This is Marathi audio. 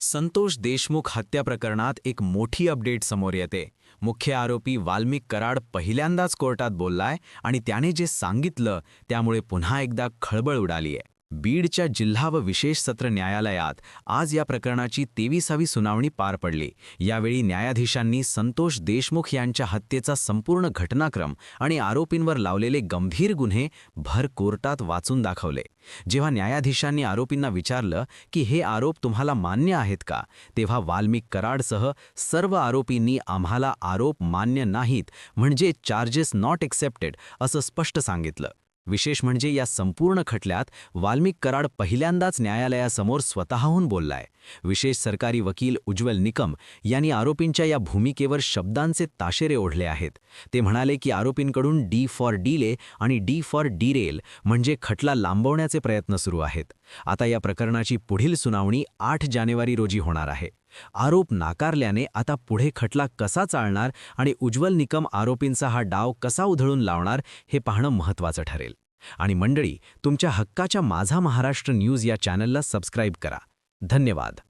संतोष देशमुख हत्या प्रकरणात एक मोठी अपडेट समोर येते। मुख्य आरोपी वाल्मिक कराड पहिल्यांदाच कोर्टात बोललाय आणि त्याने जे सांगितलं त्यामुळे पुन्हा एकदा खळबळ उडालीय। बीडच्या जिल्हा व विशेष सत्र न्यायालयात आज या प्रकरणाची 23वी सुनावणी पार पडली। यावेळी न्यायाधीशांनी संतोष देशमुख यांच्या हत्येचा संपूर्ण घटनाक्रम आणि आरोपींवर लावलेले गंभीर गुन्हे भर कोर्टात वाचून दाखवले। जेव्हा न्यायाधीशांनी आरोपींना विचारलं की हे आरोप तुम्हाला मान्य आहेत का, तेव्हा वाल्मिक कराडसह सर्व आरोपींनी आम्हाला आरोप मान्य नाहीत, म्हणजे चार्जेस नॉट एक्सेप्टेड असं स्पष्ट सांगितलं। विशेष म्हणजे या संपूर्ण खटल्यात वाल्मिक कराड पहिल्यांदाच न्यायालयासमोर स्वतःहून बोललाय। विशेष सरकारी वकील उज्ज्वल निकम यांनी आरोपींच्या या भूमिकेवर शब्दांचे ताशेरे ओढले आहेत। ते म्हणाले की आरोपींकडून डी फॉर डिले आणि डी फॉर डिरेल म्हणजे खटला लांबवण्याचे प्रयत्न सुरू आहेत। आता या प्रकरणाची पुढील सुनावणी 8 जानेवारी रोजी होणार आहे। आरोप नाकारल्याने आता पुढे खटला कसा चालणार आणि उज्ज्वल निकम आरोपींचा हा डाव कसा उधळून लावणार हे पाहणं महत्त्वाचं ठरेल। आणि मंडळी, तुमच्या हक्काच्या माझा महाराष्ट्र न्यूज या चॅनलला सबस्क्राईब करा। धन्यवाद।